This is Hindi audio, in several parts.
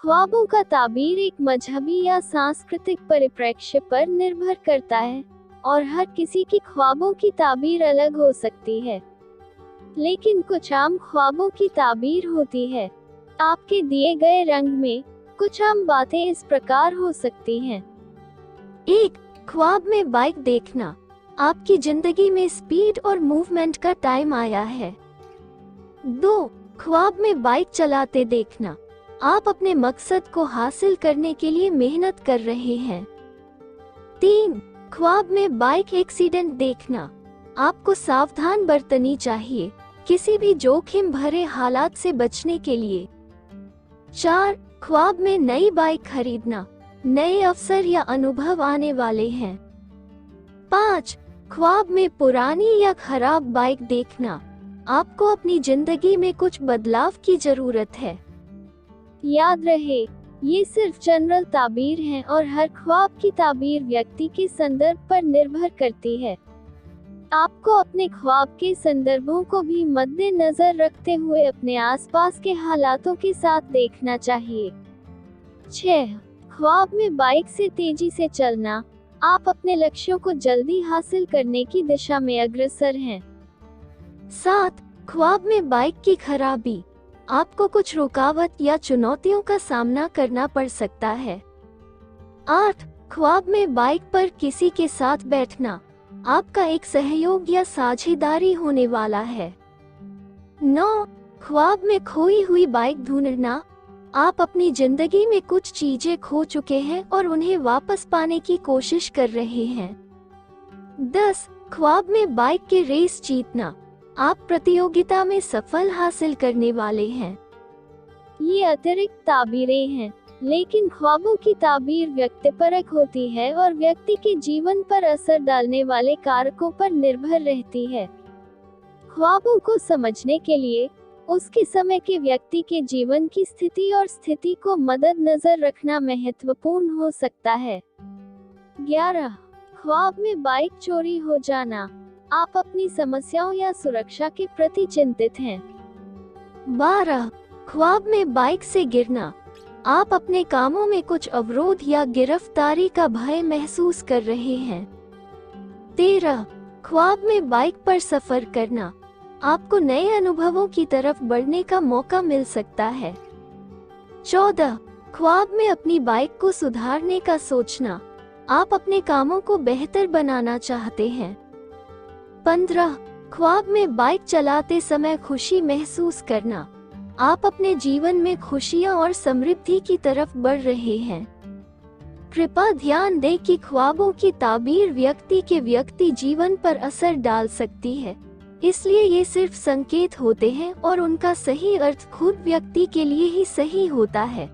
ख्वाबों का ताबीर एक मजहबी या सांस्कृतिक परिप्रेक्ष्य पर निर्भर करता है और हर किसी की ख्वाबों की ताबीर अलग हो सकती है। लेकिन कुछ आम ख्वाबों की ताबीर होती है। आपके दिए गए रंग में कुछ आम बातें इस प्रकार हो सकती हैं। 1. ख्वाब में बाइक देखना। आपकी जिंदगी में स्पीड और मूवमेंट का टाइम आया है। 2. ख्वाब में बाइक चलाते देखना। आप अपने मकसद को हासिल करने के लिए मेहनत कर रहे हैं। 3. ख्वाब में बाइक एक्सीडेंट देखना। आपको सावधान बरतनी चाहिए, किसी भी जोखिम भरे हालात से बचने के लिए। 4. ख्वाब में नई बाइक खरीदना। नए अवसर या अनुभव आने वाले हैं। 5. ख्वाब में पुरानी या खराब बाइक देखना। आपको अपनी जिंदगी में कुछ बदलाव की जरूरत है। याद रहे, ये सिर्फ जनरल ताबीर हैं और हर ख्वाब की ताबीर व्यक्ति के संदर्भ पर निर्भर करती है। आपको अपने ख्वाब के संदर्भों को भी मद्देनजर रखते हुए अपने आसपास के हालातों के साथ देखना चाहिए। 6. ख्वाब में बाइक से तेजी से चलना। आप अपने लक्ष्यों को जल्दी हासिल करने की दिशा में अग्रसर हैं। 7. ख्वाब में बाइक की खराबी। आपको कुछ रुकावट या चुनौतियों का सामना करना पड़ सकता है। 8. ख्वाब में बाइक पर किसी के साथ बैठना। आपका एक सहयोग या साझेदारी होने वाला है। 9. ख्वाब में खोई हुई बाइक ढूंढना। आप अपनी जिंदगी में कुछ चीजें खो चुके हैं और उन्हें वापस पाने की कोशिश कर रहे हैं। 10. ख्वाब में बाइक के रेस जीतना। आप प्रतियोगिता में सफल हासिल करने वाले हैं। ये अतिरिक्त ताबीरें हैं, लेकिन ख्वाबों की ताबीर व्यक्तिपरक होती है और व्यक्ति के जीवन पर असर डालने वाले कारकों पर निर्भर रहती है। ख्वाबों को समझने के लिए उसके समय के व्यक्ति के जीवन की स्थिति और स्थिति को मद्देनजर रखना महत्वपूर्ण हो सकता है। 11. ख्वाब में बाइक चोरी हो जाना। आप अपनी समस्याओं या सुरक्षा के प्रति चिंतित हैं। 12. ख्वाब में बाइक से गिरना। आप अपने कामों में कुछ अवरोध या गिरफ्तारी का भय महसूस कर रहे हैं। 13. ख्वाब में बाइक पर सफर करना। आपको नए अनुभवों की तरफ बढ़ने का मौका मिल सकता है। 14. ख्वाब में अपनी बाइक को सुधारने का सोचना। आप अपने कामों को बेहतर बनाना चाहते हैं। 15. ख्वाब में बाइक चलाते समय खुशी महसूस करना। आप अपने जीवन में खुशियां और समृद्धि की तरफ बढ़ रहे हैं। कृपया ध्यान दें कि ख्वाबों की ताबीर व्यक्ति के व्यक्ति जीवन पर असर डाल सकती है, इसलिए ये सिर्फ संकेत होते हैं और उनका सही अर्थ खुद व्यक्ति के लिए ही सही होता है।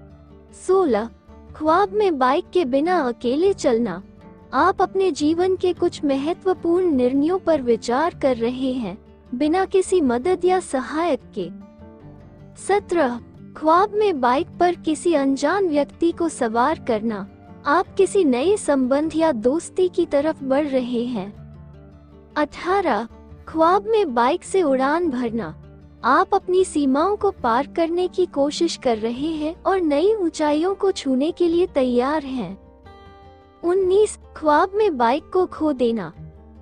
16. ख्वाब में बाइक के बिना अकेले चलना। आप अपने जीवन के कुछ महत्वपूर्ण निर्णयों पर विचार कर रहे हैं, बिना किसी मदद या सहायक के। 17. ख्वाब में बाइक पर किसी अनजान व्यक्ति को सवार करना। आप किसी नए संबंध या दोस्ती की तरफ बढ़ रहे हैं। 18. ख्वाब में बाइक से उड़ान भरना। आप अपनी सीमाओं को पार करने की कोशिश कर रहे हैं और नई ऊंचाइयों को छूने के लिए तैयार हैं। 19. ख्वाब में बाइक को खो देना।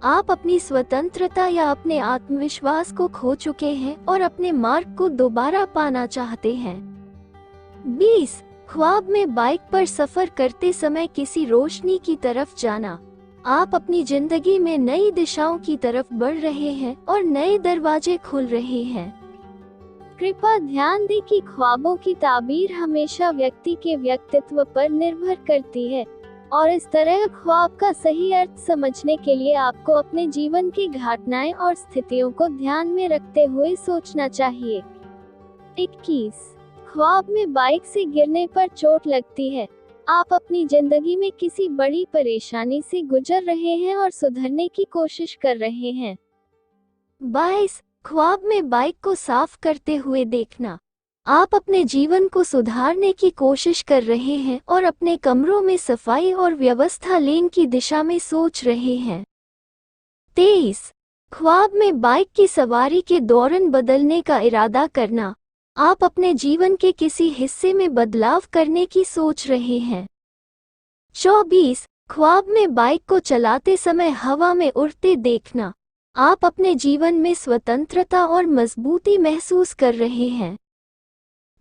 आप अपनी स्वतंत्रता या अपने आत्मविश्वास को खो चुके हैं और अपने मार्ग को दोबारा पाना चाहते हैं। 20. ख्वाब में बाइक पर सफर करते समय किसी रोशनी की तरफ जाना। आप अपनी जिंदगी में नई दिशाओं की तरफ बढ़ रहे हैं और नए दरवाजे खुल रहे हैं। कृपया ध्यान दें कि ख्वाबों की ताबीर हमेशा व्यक्ति के व्यक्तित्व पर निर्भर करती है और इस तरह ख्वाब का सही अर्थ समझने के लिए आपको अपने जीवन की घटनाएं और स्थितियों को ध्यान में रखते हुए सोचना चाहिए। 21. ख्वाब में बाइक से गिरने पर चोट लगती है। आप अपनी जिंदगी में किसी बड़ी परेशानी से गुजर रहे हैं और सुधरने की कोशिश कर रहे हैं। 22. ख्वाब में बाइक को साफ करते हुए देखना। आप अपने जीवन को सुधारने की कोशिश कर रहे हैं और अपने कमरों में सफाई और व्यवस्था लेने की दिशा में सोच रहे हैं। 23. ख्वाब में बाइक की सवारी के दौरान बदलने का इरादा करना। आप अपने जीवन के किसी हिस्से में बदलाव करने की सोच रहे हैं। 24 ख्वाब में बाइक को चलाते समय हवा में उड़ते देखना। आप अपने जीवन में स्वतंत्रता और मजबूती महसूस कर रहे हैं।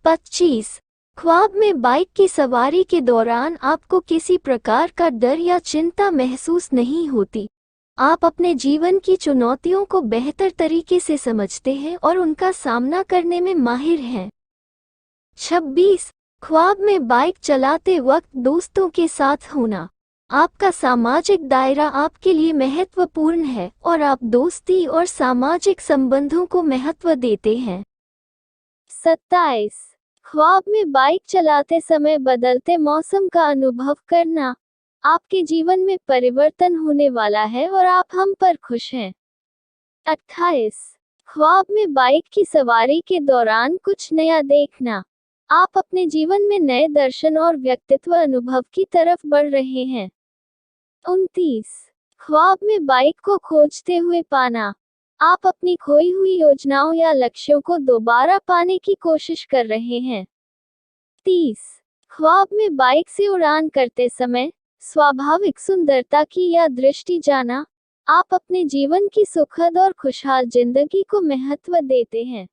25 ख्वाब में बाइक की सवारी के दौरान आपको किसी प्रकार का डर या चिंता महसूस नहीं होती। आप अपने जीवन की चुनौतियों को बेहतर तरीके से समझते हैं और उनका सामना करने में माहिर हैं। 26 ख्वाब में बाइक चलाते वक्त दोस्तों के साथ होना। आपका सामाजिक दायरा आपके लिए महत्वपूर्ण है और आप दोस्ती और सामाजिक संबंधों को महत्व देते हैं। 27 ख्वाब में बाइक चलाते समय बदलते मौसम का अनुभव करना। आपके जीवन में परिवर्तन होने वाला है और आप हम पर खुश हैं। 28 ख्वाब में बाइक की सवारी के दौरान कुछ नया देखना। आप अपने जीवन में नए दर्शन और व्यक्तित्व अनुभव की तरफ बढ़ रहे हैं। 29 ख्वाब में बाइक को खोजते हुए पाना। आप अपनी खोई हुई योजनाओं या लक्ष्यों को दोबारा पाने की कोशिश कर रहे हैं। 30 ख्वाब में बाइक से उड़ान करते समय स्वाभाविक सुंदरता की या दृष्टि जाना। आप अपने जीवन की सुखद और खुशहाल जिंदगी को महत्व देते हैं।